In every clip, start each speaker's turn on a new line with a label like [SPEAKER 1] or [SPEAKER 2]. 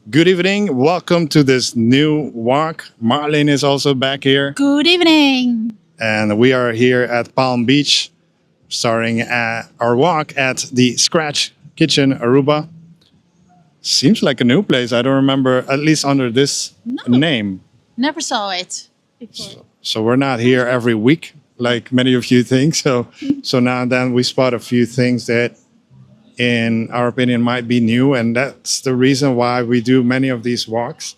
[SPEAKER 1] Good evening. Welcome to this new walk. Marlene is also back here,
[SPEAKER 2] Good evening.
[SPEAKER 1] and we are here at Palm Beach, starting our walk at the Scratch Kitchen Aruba. Seems like a new place. I don't remember, at least under this
[SPEAKER 2] No,
[SPEAKER 1] name.
[SPEAKER 2] never saw it before.
[SPEAKER 1] So we're not here every week, like many of you think. So now and then we spot a few things that, in our opinion, might be new, and that's the reason why we do many of these walks.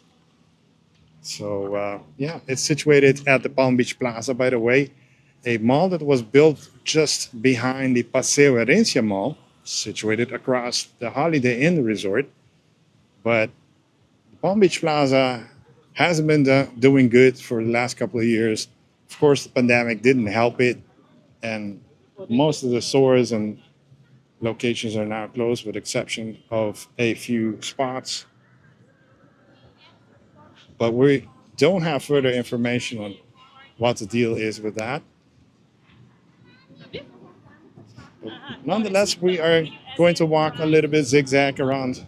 [SPEAKER 1] So yeah, it's situated at the Palm Beach Plaza, by the way, a mall that was built just behind the Paseo Arencia Mall, situated across the Holiday Inn Resort. But Palm Beach Plaza hasn't been doing good for the last couple of years. Of course, the pandemic didn't help it, and most of the stores and locations are now closed, with exception of a few spots. But we don't have further information on what the deal is with that. Nonetheless, we are going to walk a little bit zigzag around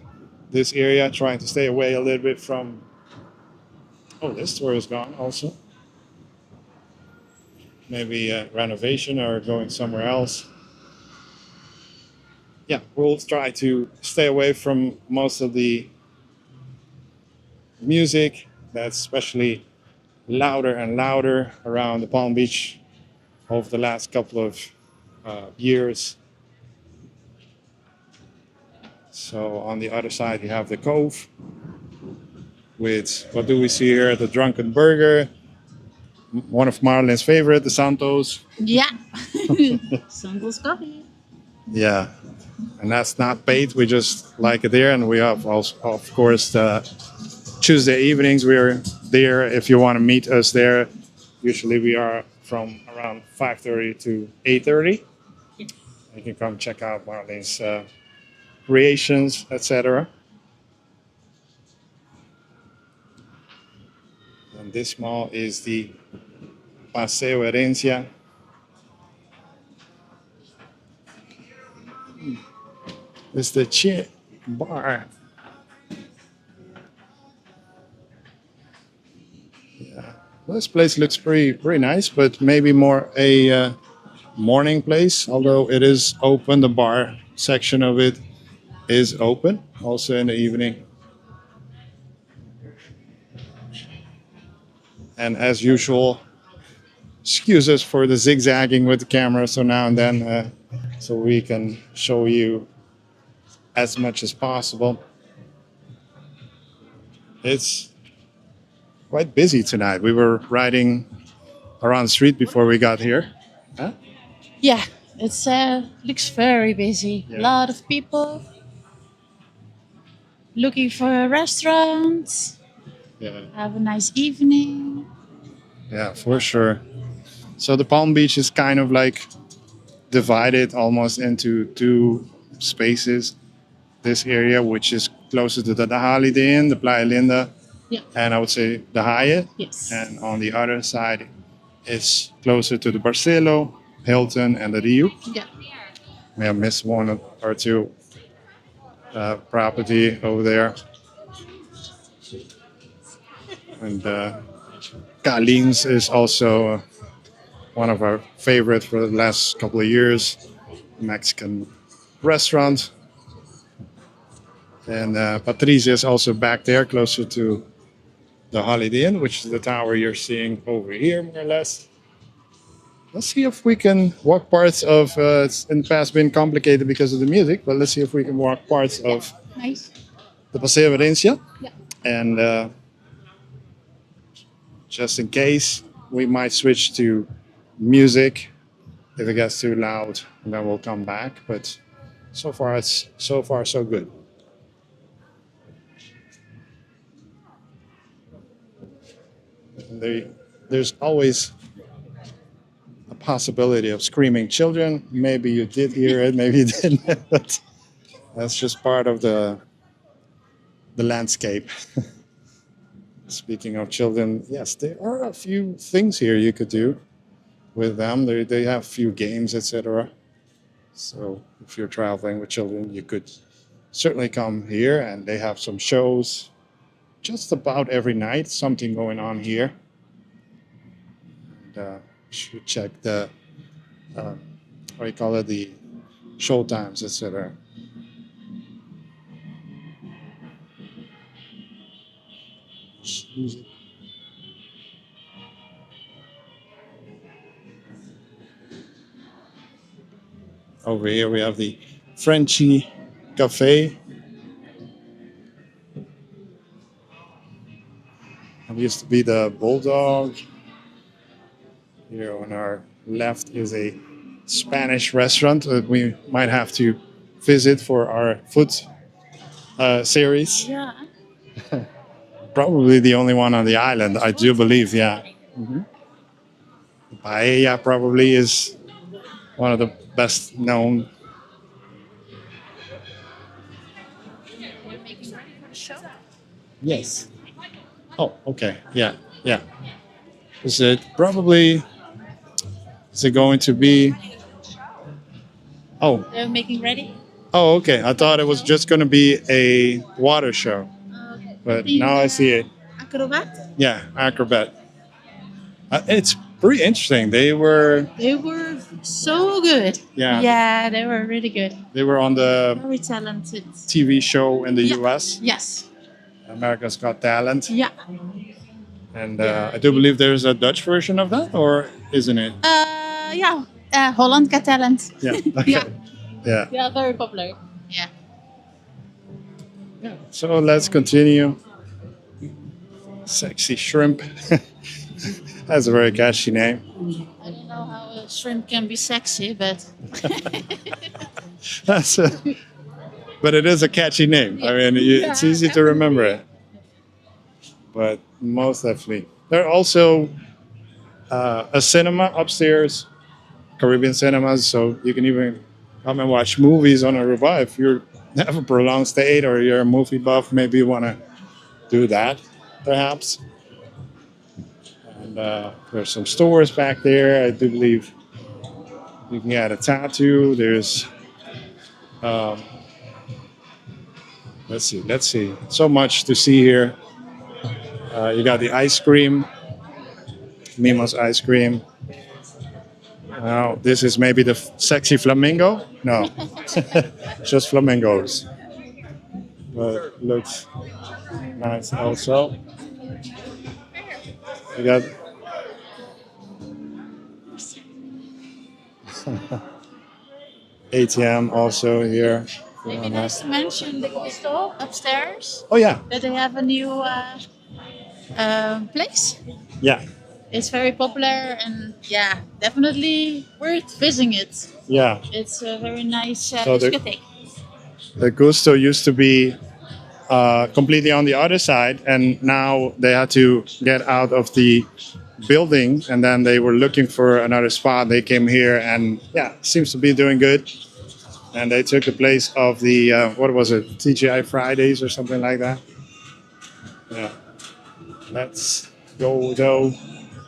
[SPEAKER 1] this area, trying to stay away a little bit from. Oh, this store is gone also. Maybe renovation or going somewhere else. Yeah, we'll try to stay away from most of the music that's especially louder and louder around the Palm Beach over the last couple of years. So on the other side, you have the Cove with, what do we see here? The Drunken Burger, one of Marlene's favorite, the Santos.
[SPEAKER 2] Yeah. Santos coffee.
[SPEAKER 1] Yeah, and that's not paid. We just like it there, and we have also, of course, the Tuesday evenings. We're there if you want to meet us there. Usually, we are from around 5:30 to 8:30. You can come check out Marlene's creations, etc. And this mall is the Paseo Herencia. It's the bar. Yeah, this place looks pretty nice, but maybe more a morning place. Although it is open, the bar section of it is open also in the evening. And as usual, excuses for the zigzagging with the camera. So now and then, so we can show you as much as possible. It's quite busy tonight. We were riding around the street before we got here. Huh?
[SPEAKER 2] Yeah, it's looks very busy. A
[SPEAKER 1] Yeah.
[SPEAKER 2] lot of people looking for a restaurant.
[SPEAKER 1] Yeah.
[SPEAKER 2] Have a nice evening.
[SPEAKER 1] Yeah, for sure. So the Palm Beach is kind of like divided almost into two spaces. This area, which is closer to the Holiday Inn, the Playa Linda,
[SPEAKER 2] Yeah.
[SPEAKER 1] and I would say the Hyatt.
[SPEAKER 2] Yes.
[SPEAKER 1] And on the other side, it's closer to the Barcelo, Hilton, and the Rio.
[SPEAKER 2] Yeah.
[SPEAKER 1] May have missed one or two property over there. And Kalins is also one of our favorites for the last couple of years. Mexican restaurant. And Patricia is also back there, closer to the Holiday Inn, which is the tower you're seeing over here, more or less. Let's see if we can walk parts of. It's in the past been complicated because of the music, but let's see if we can walk parts of
[SPEAKER 2] Nice.
[SPEAKER 1] the Paseo Vencia.
[SPEAKER 2] Yeah.
[SPEAKER 1] And just in case, we might switch to music if it gets too loud, and then we'll come back. But so far, it's so far so good. There's always a possibility of screaming children. Maybe you did hear it, maybe you didn't, but that's just part of the landscape. Speaking of children, yes, there are a few things here you could do with them. They have a few games, etc. So if you're traveling with children, you could certainly come here, and they have some shows just about every night something going on here. And, should check the what do you call it, the show times, etc. Over here we have the Frenchy Cafe. It used to be the Bulldog. Here on our left is a Spanish restaurant that we might have to visit for our food series.
[SPEAKER 2] Yeah.
[SPEAKER 1] Probably the only one on the island, I do believe, yeah. Paella probably is one of the best known.
[SPEAKER 2] You're making ready for the show?
[SPEAKER 1] Yes. Oh, okay. Yeah, yeah. Is it probably, is it going to be, oh,
[SPEAKER 2] They're making ready?
[SPEAKER 1] oh, okay. I thought it was just going to be a water show, but now I see it.
[SPEAKER 2] Acrobat?
[SPEAKER 1] Yeah, acrobat. It's pretty interesting.
[SPEAKER 2] They were so good.
[SPEAKER 1] Yeah.
[SPEAKER 2] Yeah, they were really good.
[SPEAKER 1] They were on the
[SPEAKER 2] Very talented.
[SPEAKER 1] TV show in the
[SPEAKER 2] Yeah.
[SPEAKER 1] US,
[SPEAKER 2] Yes.
[SPEAKER 1] America's Got Talent.
[SPEAKER 2] Yeah.
[SPEAKER 1] And I do believe there's a Dutch version of that, or isn't it?
[SPEAKER 2] Yeah. Holland Got Talent.
[SPEAKER 1] Yeah. Okay.
[SPEAKER 2] Yeah.
[SPEAKER 1] Yeah.
[SPEAKER 2] Yeah, very popular. Yeah.
[SPEAKER 1] So let's continue. Sexy Shrimp. That's a very catchy name.
[SPEAKER 2] I don't know how a shrimp can be sexy, but
[SPEAKER 1] That's a, but it is a catchy name. I mean, it's easy to remember it. But most definitely. There are also a cinema upstairs, Caribbean cinemas, so you can even come and watch movies on Aruba. If you have a prolonged stay or you're a movie buff, maybe you want to do that, perhaps. And there's some stores back there. I do believe you can get a tattoo. There's, let's see. So much to see here. You got the ice cream, Mimo's ice cream. Now, this is maybe the sexy flamingo. No, just flamingos. But looks nice also. You got ATM also here.
[SPEAKER 2] maybe nice to mention the Gusto upstairs.
[SPEAKER 1] Oh yeah,
[SPEAKER 2] That they have a new place.
[SPEAKER 1] yeah,
[SPEAKER 2] It's very popular and yeah, definitely worth visiting it.
[SPEAKER 1] yeah.
[SPEAKER 2] It's a very nice
[SPEAKER 1] So the-
[SPEAKER 2] discotheque.
[SPEAKER 1] The Gusto used to be completely on the other side, and now they had to get out of the building, and then they were looking for another spot. They came here, and yeah, seems to be doing good. And they took the place of the what was it, TGI Fridays or something like that. Yeah, let's go though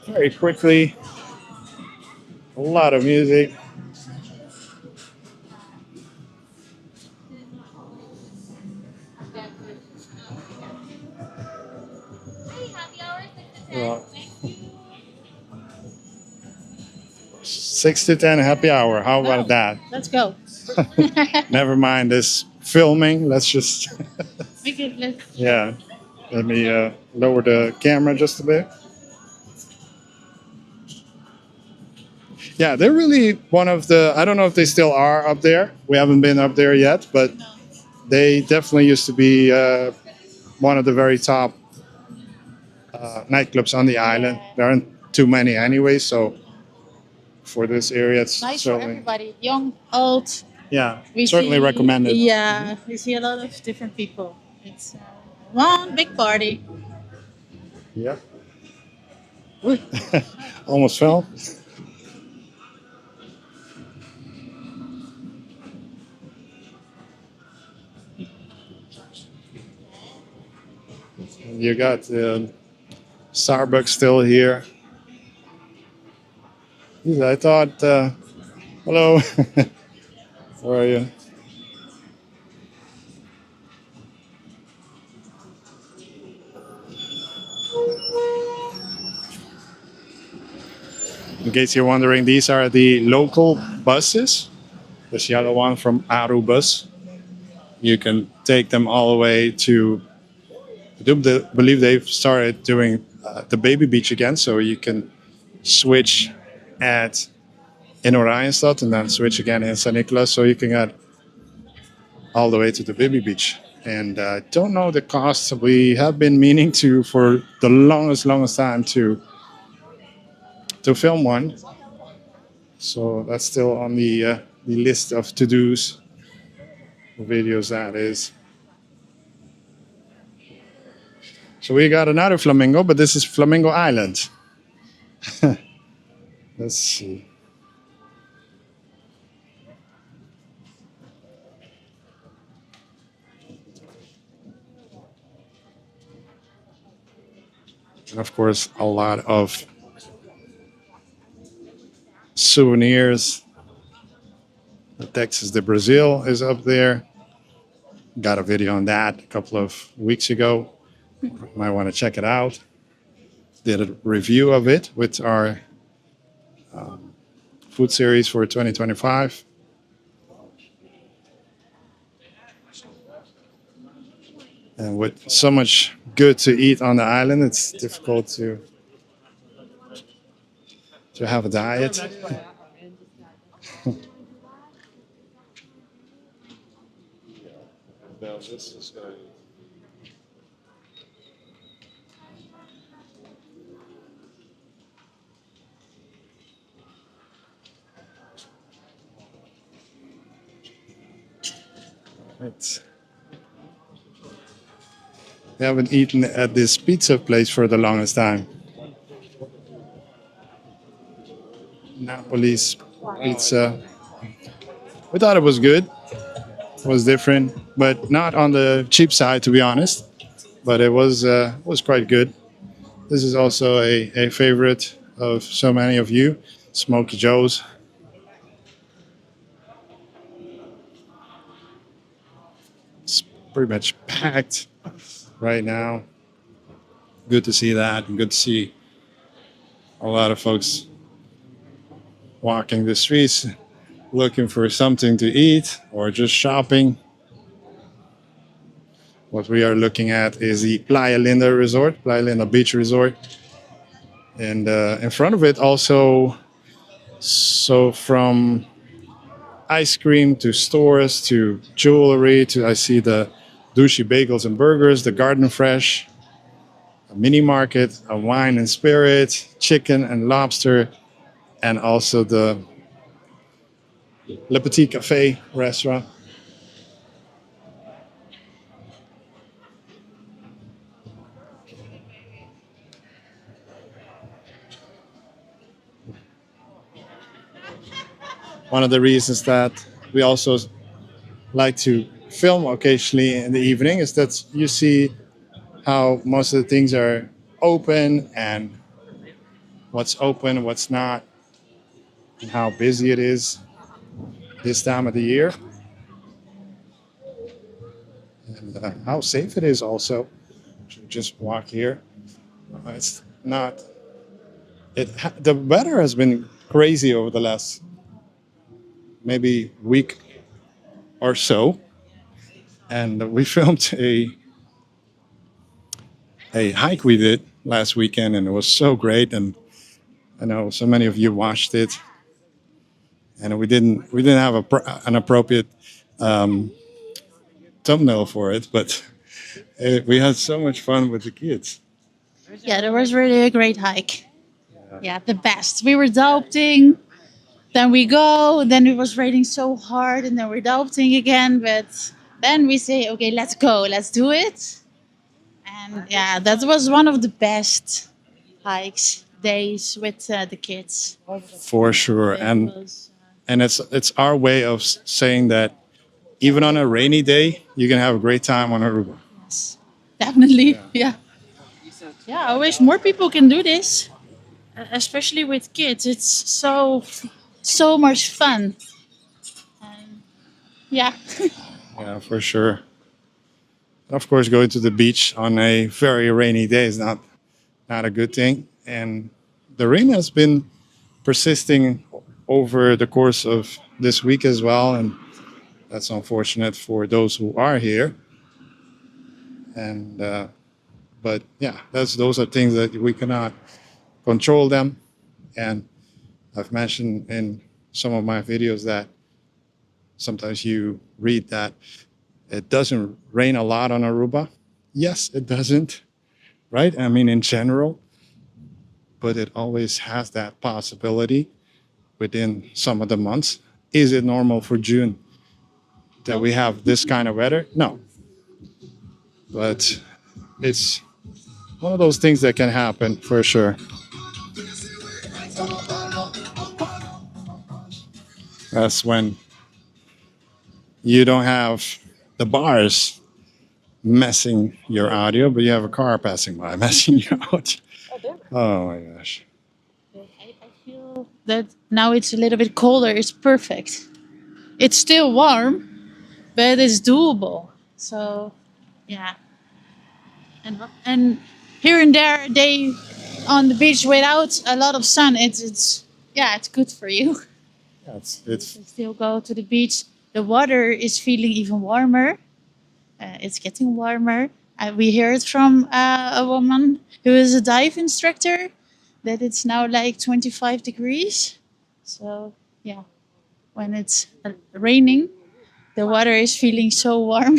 [SPEAKER 1] very quickly. A lot of music. Well, 6 to 10 happy hour. How about that?
[SPEAKER 2] Let's go.
[SPEAKER 1] Never mind this filming. Let's just,
[SPEAKER 2] Let's
[SPEAKER 1] yeah. Let me lower the camera just a bit. Yeah, they're really one of the, I don't know if they still are up there. We haven't been up there yet, but they definitely used to be one of the very top nightclubs on the island. There aren't too many anyway, so for this area, it's
[SPEAKER 2] nice for
[SPEAKER 1] certainly,
[SPEAKER 2] everybody, young, old.
[SPEAKER 1] yeah,
[SPEAKER 2] We
[SPEAKER 1] certainly
[SPEAKER 2] see-
[SPEAKER 1] recommended.
[SPEAKER 2] Yeah, we see a lot of different people. It's one big party.
[SPEAKER 1] Yeah. Ooh. Almost fell. You got Starbucks still here. I thought, hello, how are you? In case you're wondering, these are the local buses. This yellow one from Arubus. You can take them all the way to. I do believe they've started doing the baby beach again, so you can switch at in Orijenstad and then switch again in St. Nicholas, so you can get all the way to the baby beach. And I don't know the costs. We have been meaning to for the longest time to film one. So that's still on the list of to-dos, videos that is. So we got another flamingo, but this is Flamingo Island. Let's see. And of course, a lot of souvenirs. The Texas de Brazil is up there. Got a video on that a couple of weeks ago. Might want to check it out. Did a review of it with our food series for 2025. And with so much good to eat on the island, it's difficult to have a diet. Right. We haven't eaten at this pizza place for the longest time. Napoli's pizza. We thought it was good. It was different, but not on the cheap side, to be honest. But it was quite good. This is also a favorite of so many of you, Smokey Joes. It's pretty much packed right now. Good to see that, and good to see a lot of folks walking the streets looking for something to eat or just shopping. What we are looking at is the Playa Linda Resort, Playa Linda Beach Resort. And in front of it also, so from ice cream to stores to jewelry to, I see the Douchey Bagels and Burgers, the Garden Fresh, a mini market, a wine and spirit, chicken and lobster, and also the Le Petit Cafe restaurant. One of the reasons that we also like to film occasionally in the evening is that you see how most of the things are open and what's open, what's not, and how busy it is this time of the year. And how safe it is also to just walk here. It's not. The weather has been crazy over the last maybe week or so, and we filmed a hike we did last weekend, and it was so great. And I know so many of you watched it, and we didn't have an appropriate thumbnail for it, but we had so much fun with the kids.
[SPEAKER 2] Yeah, that was really a great hike. Yeah, the best. We were doubting, then we go, then it was raining so hard, and then we're doubting again. But then we say, okay, let's go, let's do it. And yeah, that was one of the best hikes, days with the kids.
[SPEAKER 1] For sure.
[SPEAKER 2] It
[SPEAKER 1] and
[SPEAKER 2] was,
[SPEAKER 1] and it's our way of saying that even on a rainy day you can have a great time on Aruba.
[SPEAKER 2] yes, definitely, yeah. Yeah, I wish more people can do this, especially with kids. It's so much fun. And yeah.
[SPEAKER 1] Yeah, for sure. Of course, going to the beach on a very rainy day is not a good thing, and the rain has been persisting over the course of this week as well, and that's unfortunate for those who are here. And but yeah, those are things that we cannot control them. And I've mentioned in some of my videos that sometimes you read that it doesn't rain a lot on Aruba. Yes, it doesn't, right? I mean, in general, but it always has that possibility within some of the months. Is it normal for June that we have this kind of weather? No. But it's one of those things that can happen for sure. That's when you don't have the bars messing your audio, but you have a car passing by messing your audio. Oh my gosh.
[SPEAKER 2] I feel that now it's a little bit colder. It's perfect. It's still warm, but it's doable. So, yeah. And here and there, a day on the beach without a lot of sun, it's yeah, it's good for you.
[SPEAKER 1] Yeah, it's
[SPEAKER 2] You still go to the beach. The water is feeling even warmer. It's getting warmer. We heard from a woman who is a dive instructor that it's now like 25 degrees. So, yeah, when it's raining, the water is feeling so warm.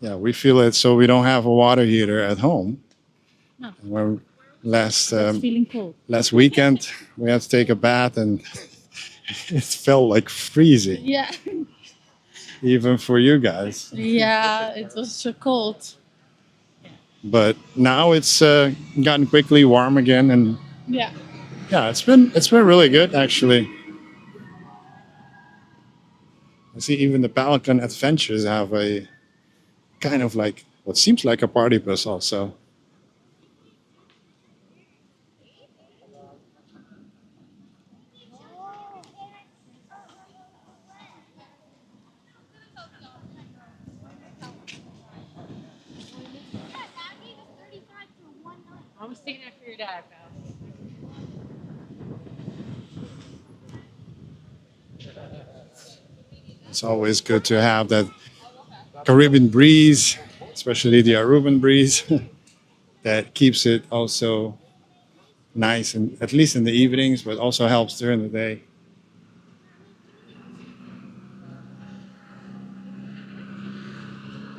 [SPEAKER 1] yeah, we feel it, so we don't have a water heater at home.
[SPEAKER 2] No.
[SPEAKER 1] When last
[SPEAKER 2] It's feeling cold.
[SPEAKER 1] last weekend we had to take a bath and it felt like freezing,
[SPEAKER 2] Yeah.
[SPEAKER 1] even for you guys.
[SPEAKER 2] Yeah, it was so cold.
[SPEAKER 1] But now it's gotten quickly warm again, and
[SPEAKER 2] Yeah.
[SPEAKER 1] yeah, it's been really good actually. I see even the Pelican Adventures have a kind of like what seems like a party bus also.
[SPEAKER 3] I was thinking after your dad, pal.
[SPEAKER 1] It's always good to have that Caribbean breeze, especially the Aruban breeze, that keeps it also nice, and at least in the evenings, but also helps during the day.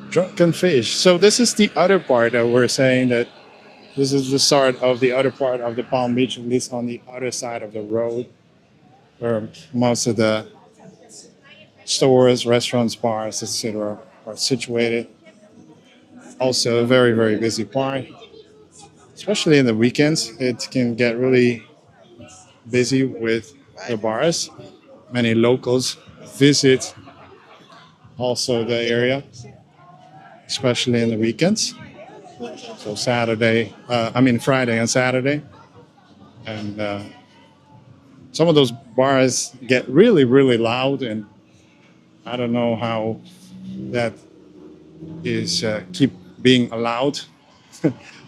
[SPEAKER 1] Drunken Fish. So this is the other part that we're saying that this is the start of the other part of the Palm Beach, at least on the other side of the road, where most of the stores, restaurants, bars, etc., are situated. Also, a very, very busy part, especially in the weekends. It can get really busy with the bars. Many locals visit also the area, especially in the weekends. So Friday and Saturday. And some of those bars get really, really loud, and I don't know how that is keep being allowed.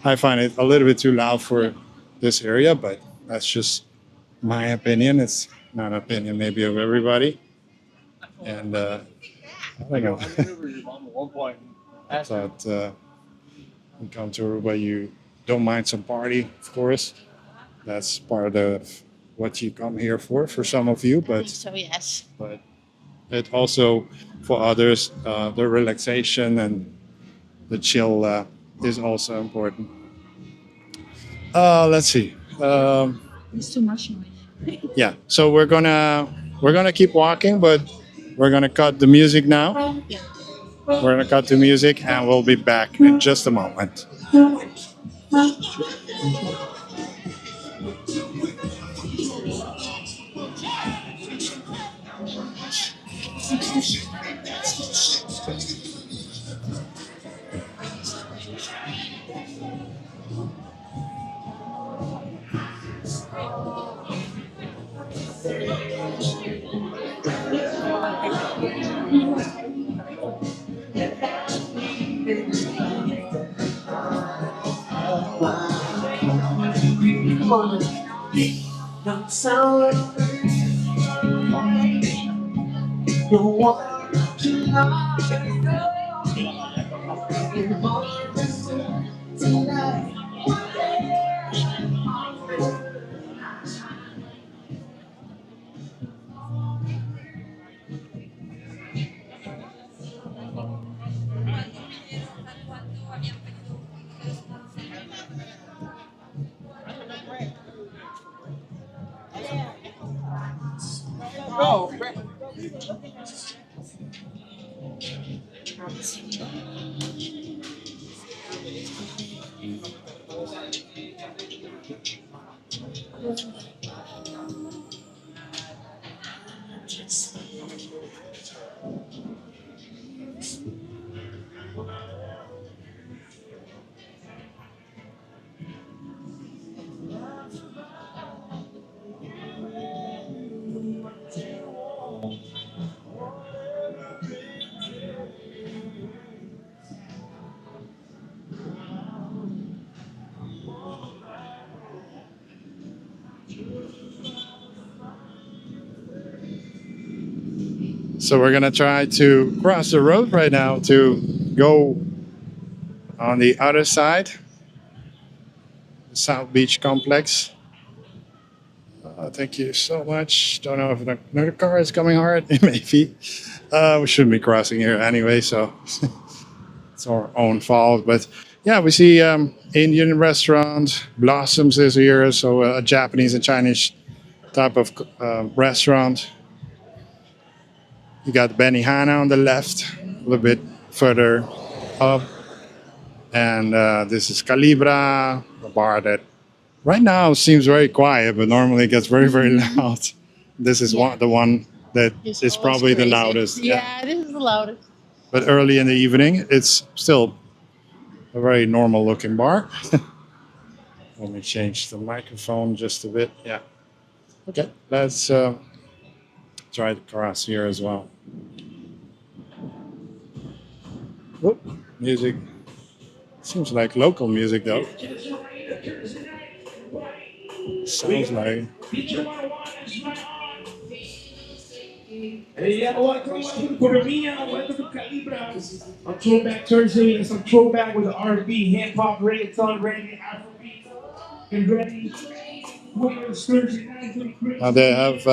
[SPEAKER 1] I find it a little bit too loud for this area, but that's just my opinion. It's not an opinion maybe of everybody. And I don't know. I thought you come to Aruba, you don't mind some party, of course. That's part of what you come here for some of you,
[SPEAKER 2] So, yes.
[SPEAKER 1] but it also for others, the relaxation and the chill is also important. Let's see.
[SPEAKER 2] It's too much noise.
[SPEAKER 1] Yeah, so we're gonna keep walking, but we're gonna cut the music now.
[SPEAKER 2] Yeah.
[SPEAKER 1] We're gonna cut the music, and we'll be back in just a moment.
[SPEAKER 4] No sound, no one to lie. In morning tonight.
[SPEAKER 1] So we're gonna try to cross the road right now to go on the other side, the South Beach complex. Thank you so much. Don't know if another car is coming hard. Maybe. We shouldn't be crossing here anyway, so it's our own fault. But yeah, we see Indian restaurant. Blossoms is here, so a Japanese and Chinese type of restaurant. You got Benihana on the left, a little bit further up. And this is Calibra, a bar that right now seems very quiet, but normally gets very, very loud. This is the one that
[SPEAKER 2] It's
[SPEAKER 1] is
[SPEAKER 2] always
[SPEAKER 1] probably the
[SPEAKER 2] crazy.
[SPEAKER 1] loudest.
[SPEAKER 2] Yeah, this is the loudest.
[SPEAKER 1] But early in the evening, it's still a very normal looking bar. Let me change the microphone just a bit. Yeah. Okay. Let's try to cross here as well. Whoop. Music. Seems like local music though. Sounds like.
[SPEAKER 4] Hey, yeah, welcome to Bohemian, welcome to Calibra. On Throwback Thursday, and some throwback with the R&B, hip hop, reggaeton, reggae, Afrobeat. Get ready.
[SPEAKER 1] Now they have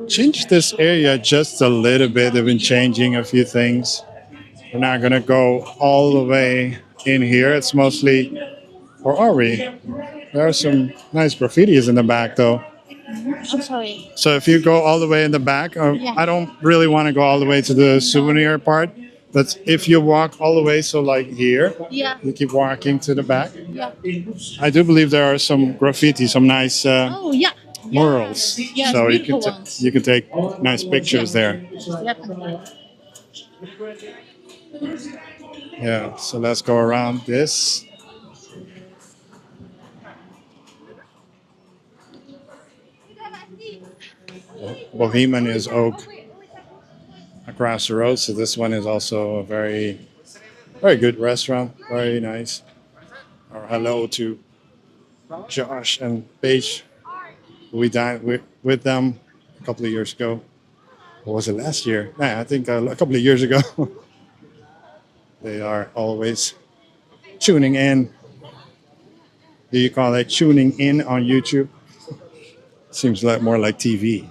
[SPEAKER 1] changed this area just a little bit. They've been changing a few things. We're not gonna go all the way in here. It's mostly, or are we? There are some nice graffitis in the back though.
[SPEAKER 2] I'm sorry.
[SPEAKER 1] So if you go all the way in the back,
[SPEAKER 2] Yeah.
[SPEAKER 1] I don't really want to go all the way to the souvenir part. But if you walk all the way, so like here,
[SPEAKER 2] Yeah.
[SPEAKER 1] you keep walking to the back.
[SPEAKER 2] Yeah.
[SPEAKER 1] I do believe there are some graffiti, some nice
[SPEAKER 2] Oh, yeah.
[SPEAKER 1] murals.
[SPEAKER 2] Yes,
[SPEAKER 1] So you
[SPEAKER 2] beautiful
[SPEAKER 1] can
[SPEAKER 2] ones.
[SPEAKER 1] you can take nice pictures there.
[SPEAKER 2] Definitely.
[SPEAKER 1] Yeah. So let's go around this. Bohemian is Oak across the road. So this one is also a very, very good restaurant. Very nice. Or hello to Josh and Paige. We dined with them a couple of years ago. Or was it last year? Nah, I think a couple of years ago. They are always tuning in. Do you call it tuning in on YouTube? Seems like more like TV.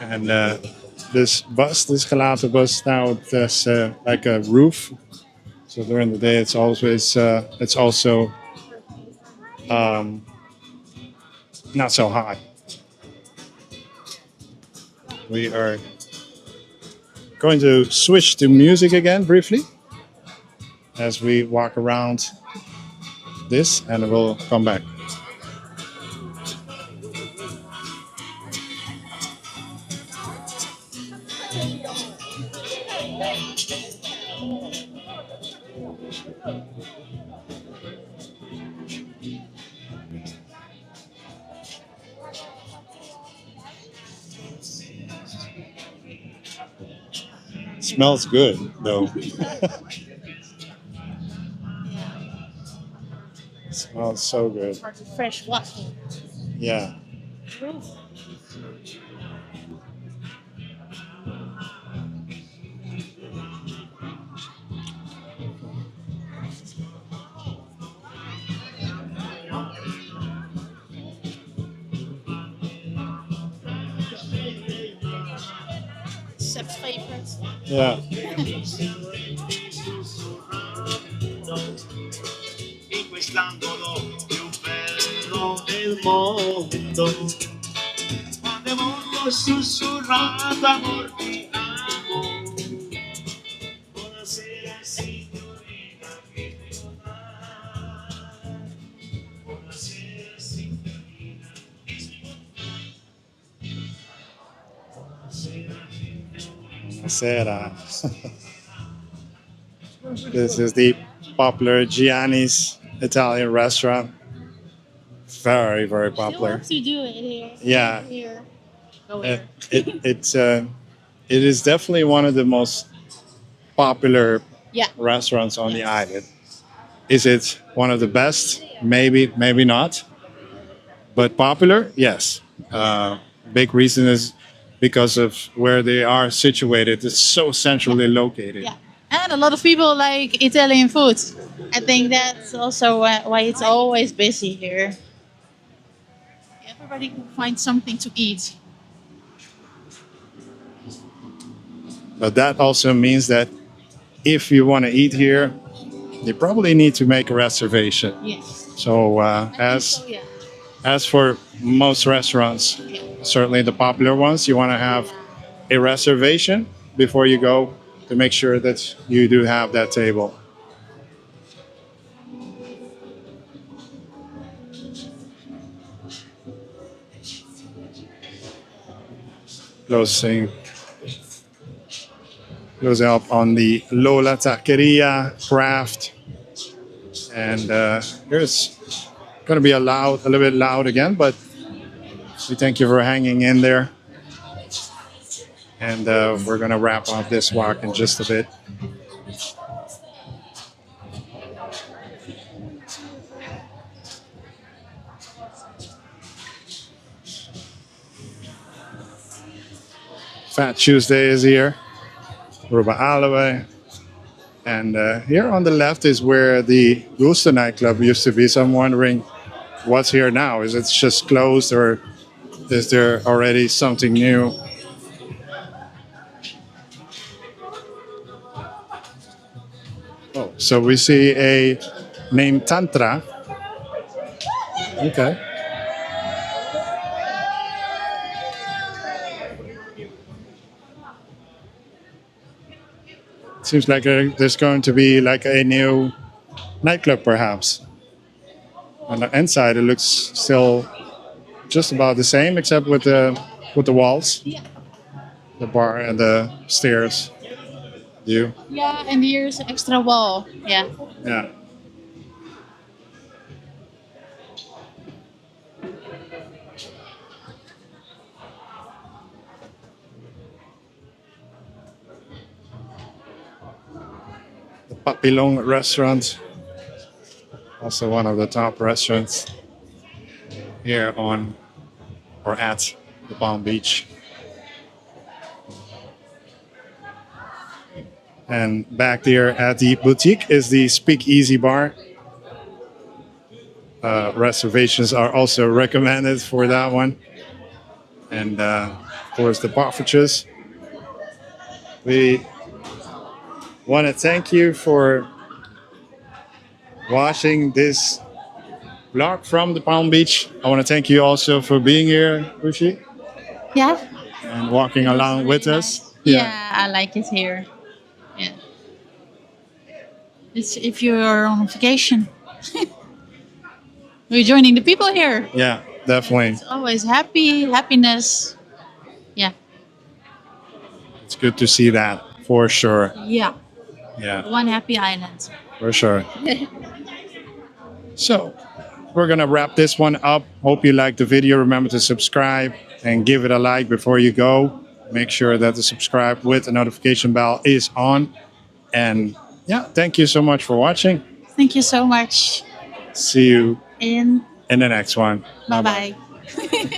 [SPEAKER 1] And this bus, this gelato bus, now it has like a roof. So during the day, it's always it's also not so high. We are going to switch to music again briefly as we walk around this, and we'll come back. Smells good though. Oh, so good.
[SPEAKER 2] For the fresh waffle.
[SPEAKER 1] Yeah.
[SPEAKER 2] Chef's favorite.
[SPEAKER 1] Yeah.
[SPEAKER 5] In quest'angolo più bello del mondo, quando è molto sussurrato amor ti amo. Buonasera signorina, che devo fare? Buonasera signorina, che devo
[SPEAKER 1] Buonasera. This is the popular Gianis Italian restaurant. Very, very
[SPEAKER 2] Still
[SPEAKER 1] popular.
[SPEAKER 2] have to do it here.
[SPEAKER 1] Yeah.
[SPEAKER 2] Here. Go
[SPEAKER 1] It,
[SPEAKER 2] here.
[SPEAKER 1] it is definitely one of the most popular
[SPEAKER 2] Yeah.
[SPEAKER 1] restaurants on the island. Is it one of the best? Maybe, maybe not. But popular, yes. Big reason is because of where they are situated. It's so centrally located.
[SPEAKER 2] Yeah. And a lot of people like Italian food. I think that's also why it's always busy here. Everybody can find something to eat.
[SPEAKER 1] But that also means that if you want to eat here, you probably need to make a reservation.
[SPEAKER 2] Yes.
[SPEAKER 1] So
[SPEAKER 2] I think
[SPEAKER 1] as
[SPEAKER 2] so, yeah.
[SPEAKER 1] as for most restaurants, certainly the popular ones, you want to have a reservation before you go to make sure that you do have that table. Closing up on the Lola Taqueria craft. And here's going to be a little bit loud again, but we thank you for hanging in there. And we're going to wrap up this walk in just a bit. Fat Tuesday is here. Aruba Alleyway. And here on the left is where the Gusto nightclub used to be. So I'm wondering what's here now. Is it just closed or is there already something new? Oh, so we see a name Tantra. Okay. Seems like there's going to be like a new nightclub, perhaps. On the inside, it looks still just about the same, except with the walls,
[SPEAKER 2] Yeah.
[SPEAKER 1] the bar, and the stairs. View.
[SPEAKER 2] Yeah, and here's an extra wall. Yeah.
[SPEAKER 1] Yeah. The Papillon restaurant, also one of the top restaurants here on or at the Palm Beach. And back there at the boutique is the Speakeasy Bar. Reservations are also recommended for that one. And of course the poffertjes. We want to thank you for watching this vlog from the Palm Beach. I want to thank you also for being here, Ushi,
[SPEAKER 2] Yeah.
[SPEAKER 1] and walking along with
[SPEAKER 2] Really
[SPEAKER 1] us.
[SPEAKER 2] nice. Yeah, I like it here. Yeah. It's if you're on vacation. We're joining the people here.
[SPEAKER 1] Yeah, definitely.
[SPEAKER 2] It's always happiness. Yeah.
[SPEAKER 1] It's good to see that for sure.
[SPEAKER 2] Yeah.
[SPEAKER 1] Yeah,
[SPEAKER 2] One happy island.
[SPEAKER 1] for sure. So we're gonna wrap this one up. Hope you liked the video. Remember to subscribe and give it a like before you go. Make sure that the subscribe with the notification bell is on. And yeah, thank you so much for watching.
[SPEAKER 2] Thank you so much.
[SPEAKER 1] See you
[SPEAKER 2] And
[SPEAKER 1] in the next one.
[SPEAKER 2] bye bye.